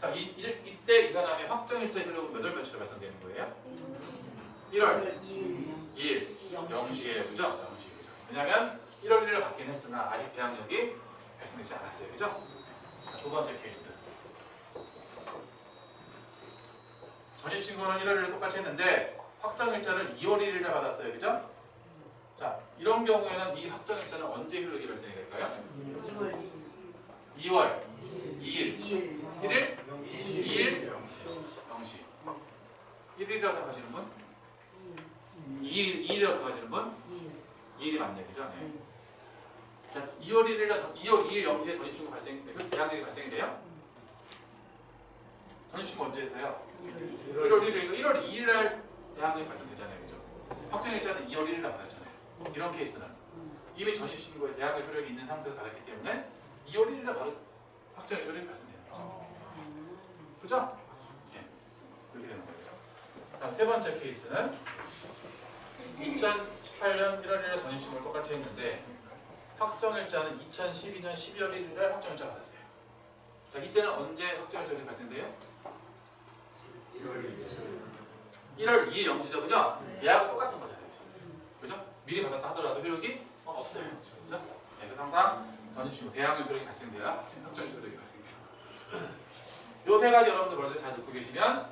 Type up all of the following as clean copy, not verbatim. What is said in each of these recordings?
자, 이때 이 사람의 확정일자 효력은 몇 월 며칠에 발생되는 거예요? 1월 2일 0시에 그죠? 0시 그죠? 왜냐면 1월 1일에 받긴 했으나 아직 대항력이 발생되지 않았어요. 그죠? 자, 두 번째 케이스. 전입신고는 1월 1일에 똑같이 했는데 확정일자를 2월 1일에 받았어요. 그죠? 자, 이런 경우에는 이 확정일자는 언제 효력이 발생이 될까요? 2월 2일 1일 2일 0시 1일이라고 생각하시는 분? 2일이라고 생각하시는 분? 2일이 맞네. 그죠? 네. 자, 2월 2일 0시에 전입신고 대항력이 발생이 돼요? 전입신고 언제 했어요? 1월 1일, 1월 2일 날 대항력이 발생되잖아요. 그죠? 확정일자는 2월 1일 날 받았잖아요. 이런 케이스는 이미 전입신고에 대항력 효력이 있는 상태에서 받았기 때문에 2월 1일 날 바로 확정일 효력이 발생되는 거죠. 그죠? 네. 이렇게 되는 거예요. 그죠? 다음 세 번째 케이스는 2018년 1월 1일 전입신고를 똑같이 했는데 확정일자는 2012년 12월 1일 날 확정일자가 받았어요. 자, 이때는 언제 확정일자가 발생돼요? 1월 2일 0시죠. 그죠? 예약 똑같은 거잖아요. 그죠? 미리 받았다 하더라도 효력이 없어요. 그죠? 네, 그래서 항상 전입신고 대항력 효력이 발생돼야 확정일자 효력이 발생돼요. 요 세 가지 여러분들 벌써 잘 듣고 계시면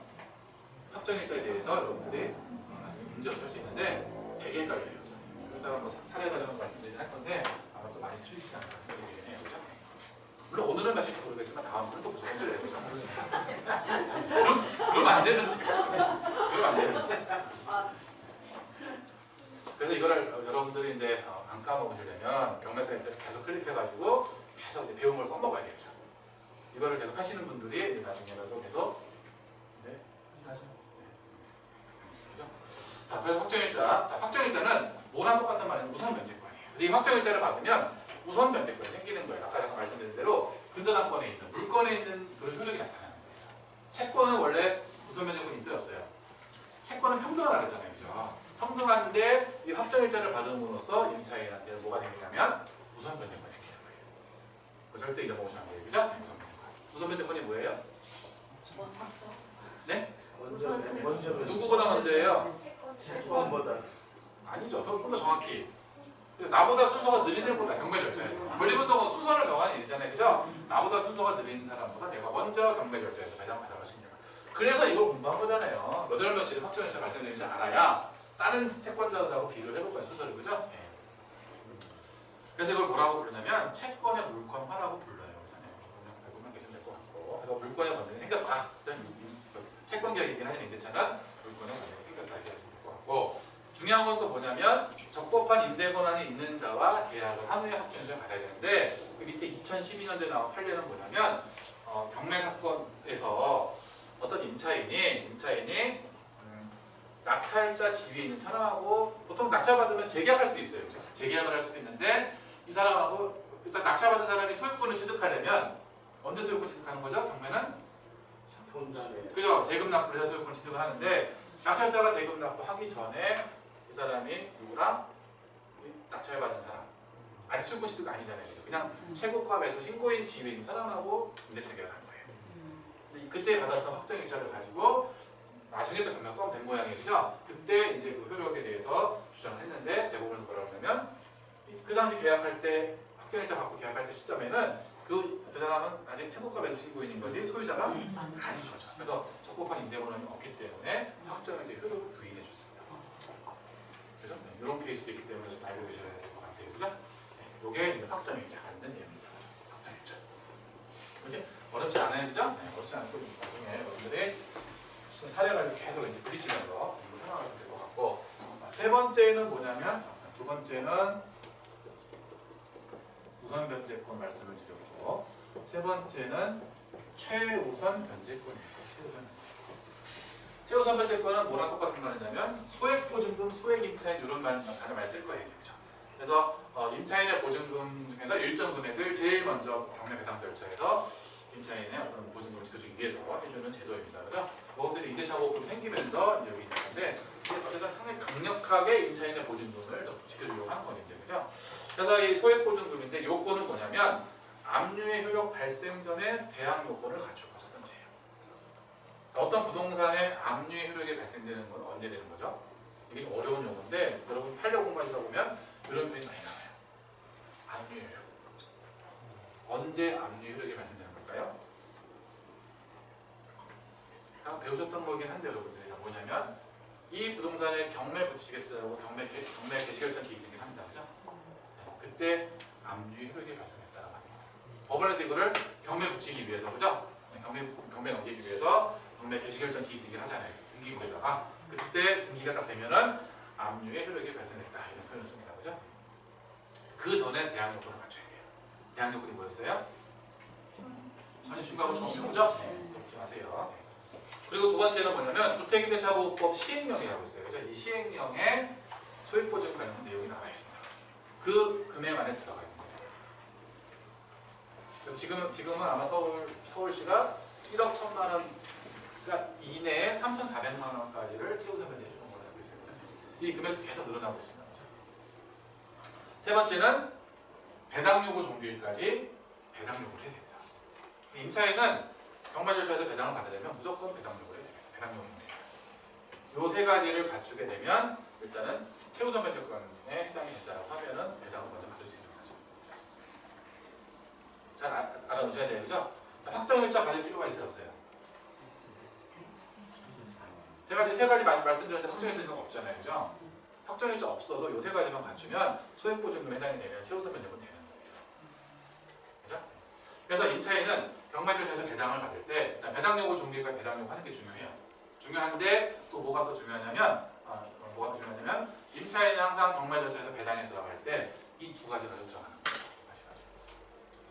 확정일자에 대해서 여러분들이 문제를 할 수 있는데 되게 헷갈려요. 여기다가 뭐 사례 가지고 말씀드리긴 할 건데 아마 또 많이 틀리지 않을까 생각이 해요. 그죠? 물론 오늘은 맞을지 모르겠지만 다음번은 또 무슨 소리를 해보자. 그러면 안 되는데. 그러면 안 되는데. 그래서 이거를 여러분들이 이제 안 까먹으시려면 경매사일 때 계속 클릭해가지고 계속 이제 배운 걸 써먹어야 되죠. 이거를 계속 하시는 분들이 이제 나중에라도 계속 네. 자, 그래서 확정일자. 자, 확정일자는 뭐랑 똑같은 말이냐면 우선 면제권이에요. 그래서 이 확정일자를 받으면 우선 면제권이 생기는 거예요. 아까 제가 말씀드린 대로 근저당권에 있는 물권에 있는 그런 효력이 나타나는 거예요. 채권은 원래 우선 면제권이 있어요, 없어요? 채권은 평등하다 그랬잖아요, 그죠? 평등한데 이 확정일자를 받음으로써 임차인한테는 뭐가 생기냐면 우선 면제권이 생기는 거예요. 절대 잊어먹으시면 안 돼요, 그죠? 우선 면제권. 우선 면제권이 뭐예요? 네? 먼저 누구보다 먼저예요? 채권보다 아니죠. 좀 더 정확히. 나보다 순서가 느린 애보다 경매 절차에서. 권리분석은 순서를 정하는 일이잖아요. 그죠? 나보다 순서가 느린 사람보다 내가 먼저 경매 절차에서 배당 받아갈 수 있는 거예요. 그래서 이걸 공부한 거잖아요. 몇 월 며칠에 확정일자 발생되는지 알아야 다른 채권자들하고 비교를 해볼 거예요. 순서를. 그죠? 네. 그래서 이걸 뭐라고 부르냐면 채권의 물권화라고 불러요. 알고만 계시면 될 것 같고. 그래서 물권의 권력이 생겼다. 채권 계약이긴 하지만 임대차는 물권의 권력이 생겼다. 이렇게 하시면 될 것 같고. 중요한 건 또 뭐냐면 적법한 임대 권한이 있는 자와 계약을 한 후에 확정일자를 받아야 되는데 그 밑에 2012년도에 나온 판례는 뭐냐면 경매 사건에서 어떤 임차인이 낙찰자 지위에 있는 사람하고 보통 낙찰받으면 재계약할 수도 있어요. 재계약을 할 수도 있는데 이 사람하고 일단 낙찰받은 사람이 소유권을 취득하려면 언제 소유권 취득하는 거죠? 경매는? 그죠? 대금 납부를 해서 소유권 취득을 하는데 낙찰자가 대금 납부하기 전에 이 사람이 누구랑? 낙찰받은 사람 아직 소유권 취득 아니잖아요. 그냥 최고가 매수 신고인 지위에 있는 사람하고 임대차 계약을 한 거예요. 근데 그때 받았던 확정일자를 가지고 나중에 또 경매가 또 된 모양이죠. 그때 이제 그 효력에 대해서 주장을 했는데 대법원에서 뭐라고 하냐면 그 당시 계약할 때 확정일자 받고 계약할 때 시점에는 그 사람은 아직 최고가 매수 신고인인 거지 소유자가 아닌 거죠. 그래서 적법한 임대권이 없기 때문에 확정일자 효력을 부인해 줬습니다. 그래서 이런 케이스도 있기 때문에 좀 알고 계셔야 될 것 같아요. 그죠? 이게 이제 확정일자가 있는 내용입니다. 확정일자. 그게 어렵지 않아요, 그죠? 네, 어렵지 않고 나중에 여러분들이 사례가 계속 이제 부딪히면서 생각하면 될 것 같고, 세 번째는 뭐냐면, 두 번째는 우선 변제권 말씀을 드렸고, 세 번째는 최우선 변제권입니다. 최우선 변제권은 뭐랑 똑같은 말이냐면 소액보증금, 소액임차인 이런 말을 많이 쓸 거예요, 그죠? 그래서 임차인의 보증금 중에서 일정 금액을 제일 먼저 경매 배당 절차에서 임차인의 어떤 보증금을 지켜주기 위해서 해주는 제도입니다. 그죠? 그것들이 임대차 보호금 생기면서 여기 있는 건데 어쨌든 상당히 강력하게 임차인의 보증금을 지켜주려고 하는 거죠. 그죠? 그래서 이 소액보증금인데 요건은 뭐냐면 압류의 효력 발생 전에 대항 요건을 갖추고 첫 번째예요. 어떤 부동산의 압류의 효력이 발생되는 건 언제 되는 거죠? 이게 어려운 용어인데 여러분 판례 공부하시다 보면 이런 표현이 많이 나와요. 압류의 효력. 언제 압류의 효력이 발생되는 걸까요? 다 배우셨던 거긴 한데 여러분들이 뭐냐면 이 부동산에 경매 붙이겠다고 경매 개시결정 기입되긴 합니다. 그죠? 네, 그때 압류의 효력이 발생했다라고 합니다. 법원에서 이거를 경매 붙이기 위해서 그죠? 네, 경매 넘기기 위해서 경매 개시결정 기입되긴 하잖아요. 등기부에다가 그때 등기가 딱 되면은 압류의 효력이 발생했다 이런 표현을 씁니다. 그죠? 그 전에 대항 요건을 갖춰야 돼요. 대항 요건이 뭐였어요? 선심하고 정유죠? 네, 잊지 마세요. 네. 그리고 두 번째는 뭐냐면 주택임대차보호법 시행령이라고 있어요. 그래서 이 시행령에 소액보증 관련 내용이 나와 있습니다. 그 금액 안에 들어가 있는 거예요. 그래서 지금은 아마 서울시가 1억 1천만 원 그러니까 이내에 3,400만 원까지를 채무사면제 해주는 걸로 알고 있습니다. 이 금액도 계속 늘어나고 있습니다. 세 번째는 배당 요구 종료일까지 배당 요구를 해야 됩니다. 임차인은 경매 절차에서 배당을 받으려면 무조건 배당 요구를 해야 됩니다. 배당 요구입니다. 이 세 가지를 갖추게 되면 일단은 채무선별조건에 해당이 된다고 하면은 배당을 먼저 받을 수 있는 거죠. 잘 알아두셔야 돼요, 그죠? 확정일자 받을 필요가 있어요, 없어요? 제가 이제 세 가지 말씀드렸는데 확정일자는 없잖아요, 그죠? 확정일자 없어도 이 세 가지만 갖추면 소액보증금에 해당이 되면 채무선별조건 되는 거죠. 그죠? 그래서 임차인은 경매절차에서 배당을 받을 때 일단 배당 요구 종료일까 배당 요구 하는 게 중요해요. 중요한데 또 뭐가 더 중요하냐면 임차인은 항상 경매절차에서 배당에 들어갈 때 이 두 가지가 들어가는 거예요.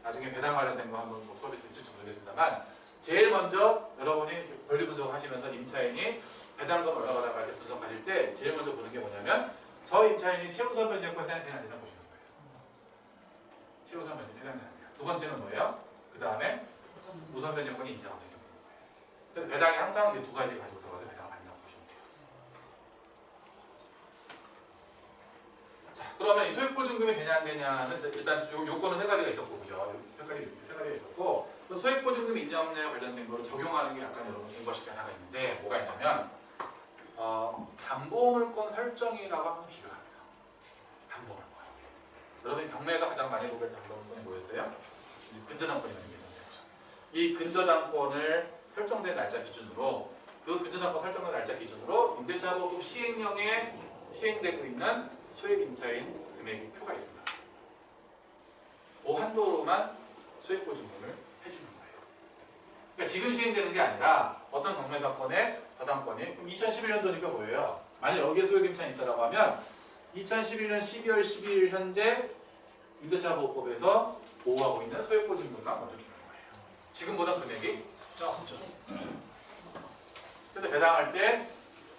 나중에 배당 관련된 거 한번 수업에 있을지 모르겠습니다만 제일 먼저 여러분이 권리 분석을 하시면서 임차인이 배당금 올라가다가 할 때 분석하실 때 제일 먼저 보는 게 뭐냐면 저 임차인이 채무선변제권 해당되나 안 되나 보시는 거예요. 채무선변제 해당되나 안 되나. 두 번째는 뭐예요? 그 다음에 무선변제권이 인정하는 게 보는 거예요. 그래서 배당이 항상 이 두 가지 가지고 들어가서 배당을 받는다고 보시면 돼요. 자, 그러면 이 소액보증금이 되냐 안 되냐는 일단 요건은 세 가지가 있었고, 그죠? 세 가지가 있었고, 또 소액보증금 인정에 관련된 거를 적용하는 게 약간 여러분 공부하실 게 하나가 있는데 뭐가 있냐면 담보물권 설정이라고 하면 필요합니다. 담보물권. 여러분 경매에서 가장 많이 보게 담보물권이 뭐였어요? 이 근저당권이라는 게 있었어요. 이 근저당권을 설정된 날짜 기준으로 그 근저당권 설정된 날짜 기준으로 임대차보호법 시행령에 시행되고 있는 소액임차인 금액의 표가 있습니다. 그 한도로만 소액보증금을 해주는 거예요. 그러니까 지금 시행되는 게 아니라 어떤 경매사건의 저당권이 그럼 2011년도니까 뭐예요? 만약 여기에 소액임차인이 있다고 하면 2011년 12월 12일 현재 임대차보호법에서 보호하고 있는 소액보증금만 먼저 주는 거예요. 지금보다 금액이 적죠. 그래서 배당할 때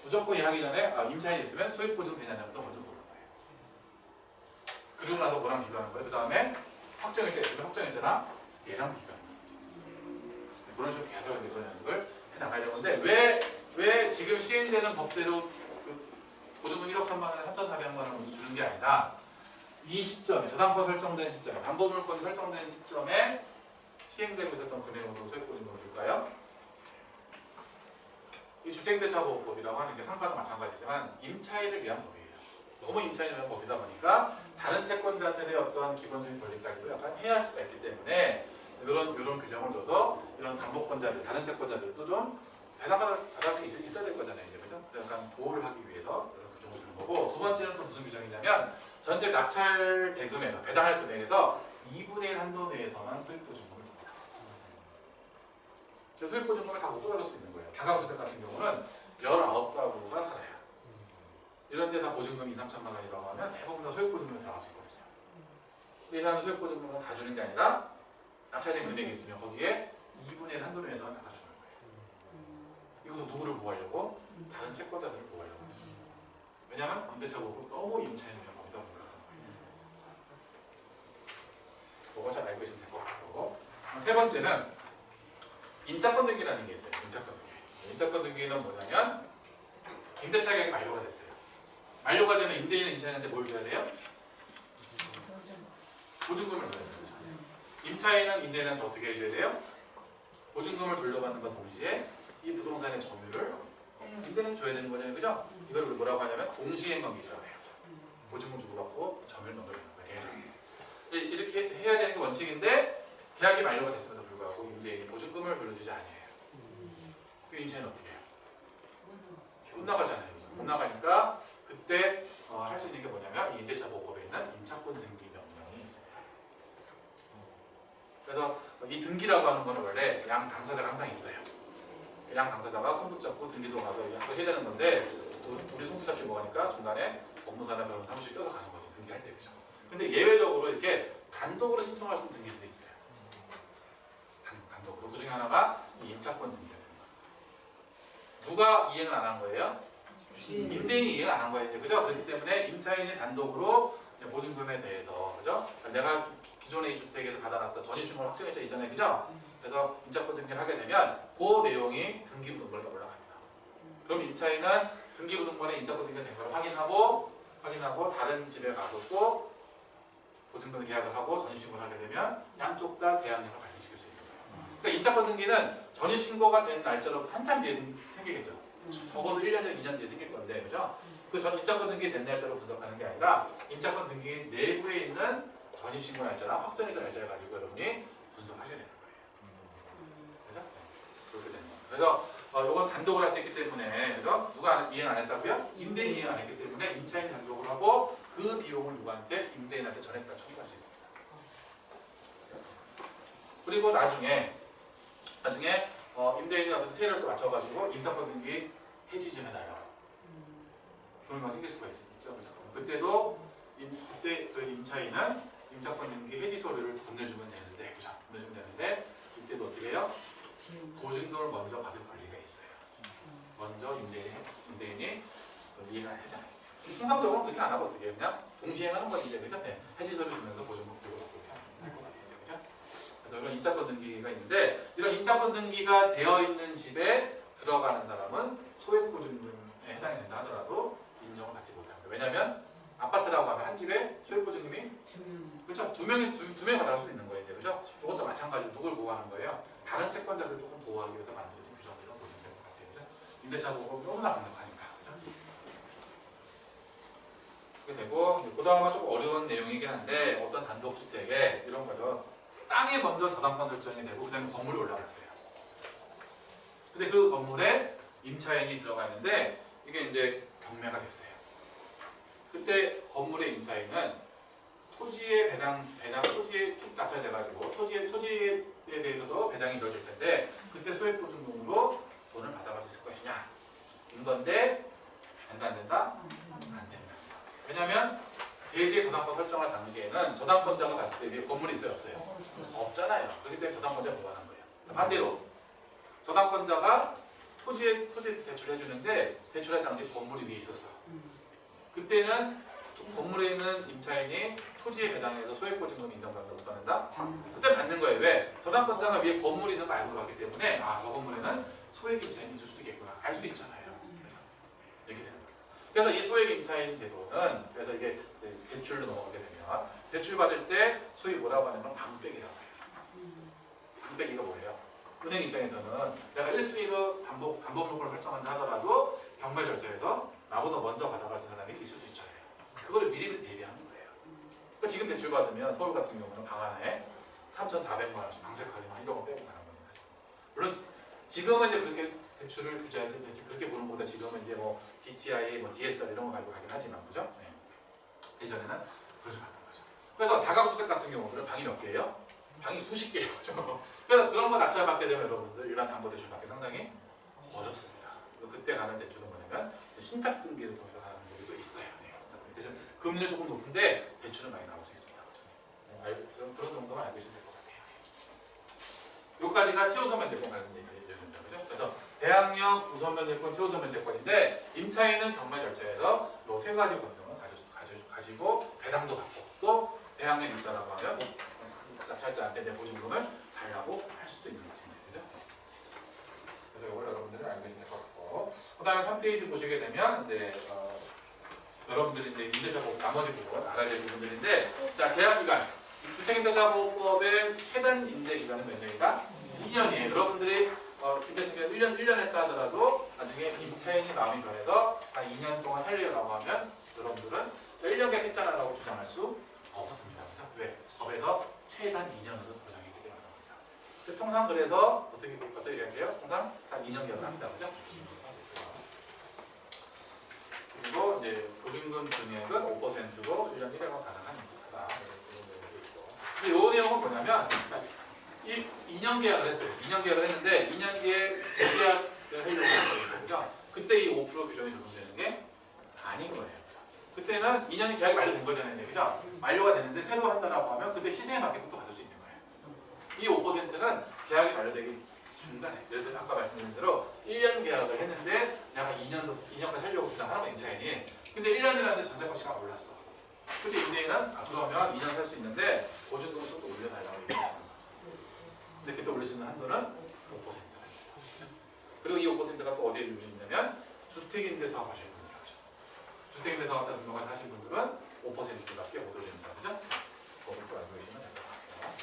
무조건 하기 전에 임차인이 있으면 소액보증금 되냐부터 먼저 보는 거예요. 그러고 나서 뭐랑 비교하는 거예요? 그 다음에 확정일자 있으면 확정일자랑 얘랑 비교하는 거예요. 그런 식으로 계속 이런 연습을 해나가야 되는데 왜 지금 시행되는 법대로 그 보증금 1억 3만 원에 3,400만 원을 주는 게 아니라 이 시점에 저당권 설정된 시점에 담보물권이 설정된 시점에 시행되고 있었던 금액으로 소액보증금을 줄까요? 이 주택임대차보호법이라고 하는 게 상가도 마찬가지지만 임차인을 위한 법이에요. 너무 임차인을 위한 법이다 보니까 다른 채권자들의 어떠한 기본적인 권리까지도 약간 해할 수가 있기 때문에 이런 규정을 둬서 이런 담보권자들, 다른 채권자들도 좀 배당이 있어야 될 거잖아요, 이제 그죠? 약간 보호를 하기 위해서 이런 규정을 주는 거고, 두 번째는 또 무슨 규정이냐면 전체 낙찰 대금에서 배당할 금액에서 2분의 1 한도 내에서만 소액보증금을 줍니다. 그래서 소액보증금을 다 못 받을 수 있는 거예요. 다가구주택 같은 경우는 19가구가 살아요. 이런 데 다 보증금이 2, 3천만 원이라고 하면 대부분 다 소액보증금에 들어갈 수 있거든요. 근데 이 사람은 소액보증금을 다 주는 게 아니라 낙찰된 금액이 있으면 거기에 2분의 1 한도 내에서만 다 주는 거예요. 이것도 누구를 보호하려고? 다른 채권자들을 보호하려고. 왜냐하면 임대차보호법은 너무 임차인을 위한 법이다 보니까 그런 거예요. 그거 잘 알고 계시면 될 것 같고, 세 번째는 임차권 등기라는 게 있어요. 임차권 등기. 임차권 등기는 뭐냐면 임대차 계약이 만료가 됐어요. 만료가 되면 임대인은 임차인한테 뭘 줘야 돼요? 보증금을 줘야 돼요. 임차인은 임대인한테 어떻게 해줘야 돼요? 보증금을 돌려받는 것 동시에 이 이 부동산의 점유를 임대인이 줘야 되는 거잖아요, 그죠? 이걸 뭐라고 하냐면 동시행관계라고 해요. 보증금 주고받고 점유를 넘겨주는 거예요. 계속. 이렇게 해야 되는 게 원칙인데 계약이 만료가 됐음에도 불구하고 임대인이 보증금을 돌려주지 않아요. 그 임차인은 어떻게 해요? 못 나가잖아요. 못 나가니까 그때 할 수 있는 게 뭐냐면 이 임대차 보호법에 있는 임차권 등기 명령이 있습니다. 그래서 이 등기라고 하는 거는 원래 양 당사자가 항상 있어요. 양 당사자가 손 붙잡고 등기소 가서 약속 해야 되는 건데 둘이 손 붙잡고 가니까 중간에 법무사나 변호사 사무실 껴서 가는 거지, 등기할 때. 그죠? 근데 예외적으로 이렇게 단독으로 신청할 수 있는 등기들이 있어요. 단독으로. 그 중에 하나가 이 임차권 등기가 되는 거예요. 누가 이행을 안 한 거예요? 임대인이 이행 안 한 거예요. 그죠? 그렇기 때문에 임차인이 단독으로 보증금에 대해서, 그죠? 내가 기존에 이 주택에서 받아놨던 전입신고를 확정했죠, 있잖아요, 그죠? 그래서 임차권 등기를 하게 되면 그 내용이 등기부등본에 올라갑니다. 그럼 임차인은 등기부등본에 임차권 등기가 된 걸 확인하고 다른 집에 가서 또 보증금 계약을 하고 전입신고를 하게 되면 양쪽 다 대항력을 발생시킬 수 있는 거예요. 그러니까 임차권 등기는 전입신고가 된 날짜로부터 한참 뒤에 생기겠죠. 적어도 1년 전, 2년 뒤에 생길 건데, 그죠? 그 임차권 등기 된 날짜로 분석하는 게 아니라 임차권 등기 내부에 있는 전입신고 날짜랑 확정일자 날짜를 가지고 여러분이 분석하셔야 되는 거예요. 그죠? 그렇게 되는 거예요. 그래서 이건 단독으로 할 수 있기 때문에, 그죠? 누가 이행 안 했다고요? 임대인이 이행 안 했기 때문에 임차인이 단독으로 하고 그 비용을 누구한테? 임대인한테 전했다 청구할 수 있습니다. 그리고 나중에 임대인이 어떤 세율을 또 맞춰가지고 임차권 등기 해지 좀 해달라고. 그런 거 생길 수가 있죠. 그때도 그때 그 임차인은 임차권 등기 해지 서류를 보내주면 되는데, 그죠? 보내주면 되는데 이때도 어떻게 해요? 보증금을 먼저 받을 권리가 있어요. 먼저 임대인이 이해가 안 되잖아요. 통상적으로 그렇게 안 하고 어떻게 해요? 그냥 동시행하는 거지, 이제, 그죠? 해지 서류 주면서 보증금 들고 그렇게 할 것 같아요, 그죠? 그래서 이런 임차권 등기가 있는데, 이런 임차권 등기가 되어 있는 집에 들어가는 사람은 소액보증금에 해당이 된다 하더라도 인정을 받지 못합니다. 왜냐하면 아파트라고 하면 한 집에 소액보증금이 그렇죠? 두 명이 받을 수 있는 거예요, 이제, 그죠? 이것도 마찬가지로 누굴 보호하는 거예요? 다른 채권자들 조금 보호하기 위해서 만들어진 규정이라고 보시면 될 것 같아요, 그죠? 임대차 보호법이 너무나 강력하니까, 그죠? 그렇게 되고, 그 다음은 조금 어려운 내용이긴 한데, 어떤 단독주택에 이런 거죠. 땅에 먼저 저당권 설정이 되고, 그 다음에 건물이 올라갔어요. 근데 그 건물에 임차인이 들어가 있는데, 이게 이제 경매가 됐어요. 그때 건물의 임차인은 토지의 토지에 낙찰돼가지고 토지에 대해서도 배당이 이루어질 텐데, 그때 소액보증금으로 돈을 받아갈 수 있을 것이냐? 인 건데, 된다, 안 된다? 안 된다. 왜냐면, 대지의 저당권 설정할 당시에는 저당권자가 봤을 때 위에 건물이 있어요, 없어요? 없잖아요. 그렇기 때문에 저당권자가 무관한 거예요. 반대로, 저당권자가 토지에 대출해 주는데 대출할 당시 건물이 위에 있었어. 그때는 건물에 있는 임차인이 토지에 배당해서 소액보증금 인정받는다, 못 받는다? 그때 받는 거예요. 왜? 저당권자가 위에 건물이 있는 걸 알고 갔기 때문에 저 건물에는 소액 임차인이 있을 수도 있겠구나. 알 수 있잖아요. 이렇게 되는 거예요. 그래서 이 소액 임차인 제도는, 그래서 이게 대출로 넘어가게 되면 대출 받을 때 소위 뭐라고 하냐면 방백이라고 해요. 방백이가 뭐예요? 은행 입장에서는 내가 1순위로 반복 요건을 설정한다 하더라도 경매 절차에서 나보다 먼저 받아갈 사람이 있을 수 있잖아요. 그거를 미리미리 대비하는 거예요. 그러니까 지금 대출 받으면 서울 같은 경우는 방 하나에 3,400만 원씩 방색하기만 이런 거 빼고 가는 거니까. 물론 지금은 이제 그렇게 대출을 규제할 때 그렇게 보는 것보다 지금은 이제 뭐 DTI, DSR 이런 거 가지고 가긴 하지만, 그죠? 네. 예전에는 그렇게 갔던 거죠. 그래서 다가구주택 같은 경우는 방이 몇 개예요? 방이 수십 개예요. 그래서 그런 거 낙찰받게 되면 여러분들 일반 담보대출 받기 상당히 어렵습니다. 그때 가는 대출은 뭐냐면 신탁 등기를 통해서 가는 경우도 있어요. 네, 대신 금리는 조금 높은데 대출은 많이 나올 수 있습니다. 그렇죠? 그런 정도만 알고 계시면 될 것 같아요. 여기까지가 최우선 면제권 관련 얘기입니다. 그죠? 그래서 대항력, 우선 면제권, 최우선 면제권인데 임차인은 경매 절차에서 이 세 가지 권능을 가지고 배당도 받고 또 대항력이 있다라고 하면 낙찰자한테 내 보증금을 달라고 할 수도 있는 거죠. 그죠? 그래서 이걸 여러분들은 알고 계시면 될 것 같고, 그 다음에 3페이지 보시게 되면 이제 여러분들이 이제 임대차보호 나머지 부분 알아야 될 부분들인데, 자, 계약기간 주택임대차보호법의 최단 임대기간은 몇 년이다? 2년이에요. 여러분들이 임대차보호 1년 했다 하더라도 나중에 임차인이 마음이 변해서 한 2년 동안 살려라고 하면 여러분들은 1년 계약했잖아 라고 주장할 수 없습니다. 그죠? 왜? 법에서 최단 2년으로 보장했기 때문에 합니다. 통상 그래서 어떻게 얘기해요? 통상 단 2년 계약을 합니다. 그죠? 그리고 이제 보증금 금액은 5%고 1년 1회가 가능합니다. 근데 이 내용은 뭐냐면 2년 계약을 했어요. 2년 계약을 했는데 2년 뒤에 재계약을 하려고 했어요. 그죠? 그때 이 5% 규정이 적용되는 게 아닌 거예요. 그때는 2년이 계약이 만료된 거잖아요. 그죠? 만료가 되는데 새로 한다라고 하면 그때 시세에 맞게 또 받을 수 있는 거예요. 이 5%는 계약이 만료되기 중간에, 예를 들어 아까 말씀드린 대로 1년 계약을 했는데 내가 2년까지 살려고 주장하는 거 임차인이. 근데 1년이라는데 전세값이 막 올랐어. 근데 임대인은 그러면 2년 살 수 있는데 보증금을 좀 더 올려달라고 얘기해요. 근데 그때 올릴 수 있는 한도는 5%랍니다. 그리고 이 5%가 또 어디에 유리냐면 주택임대 사업하시는 분들이죠. 주택임대 사업자 등록을 하신 분들은 5%밖에 못 올립니다. 그죠? 그걸 또 알고 계시면 될 것 같아요.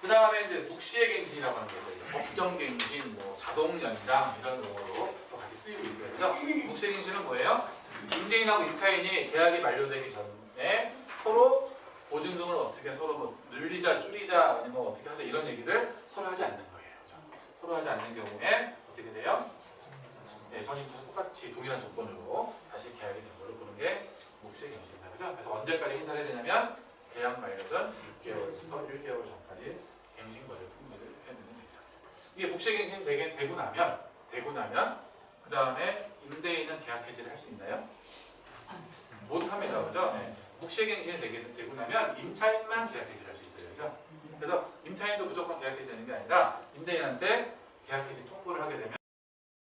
그 다음에 이제 묵시의갱신이라고 하는 게 있어요. 법정갱신, 뭐 자동연장 이런 용어로 또 같이 쓰이고 있어요. 그죠? 묵시의갱신은 뭐예요? 임대인하고 임차인이 계약이 만료되기 전에 서로 보증금을 어떻게 서로 뭐 늘리자, 줄이자, 아니면 뭐 어떻게 하자 이런 얘기를 서로 하지 않는 거예요. 그죠? 서로 하지 않는 경우에 어떻게 돼요? 네, 전임자랑 똑같이 동일한 조건으로 다시 계약이 된 걸로 보는 게 묵시의갱신입니다. 그죠? 그래서 언제까지 행사를 해야 되냐면 계약 만료전 6개월부터 1개월 전까지 갱신거래 통지를 해내는 됩니다. 이게 묵시의갱신 되고 나면 그 다음에 임대인은 계약 해지를 할 수 있나요? 못합니다. 그죠? 네. 묵시의갱신이 되고 나면 임차인만 계약 해지를 할 수 있어요. 그죠? 그래서 임차인도 무조건 계약 해지되는 게 아니라 임대인한테 계약 해지 통보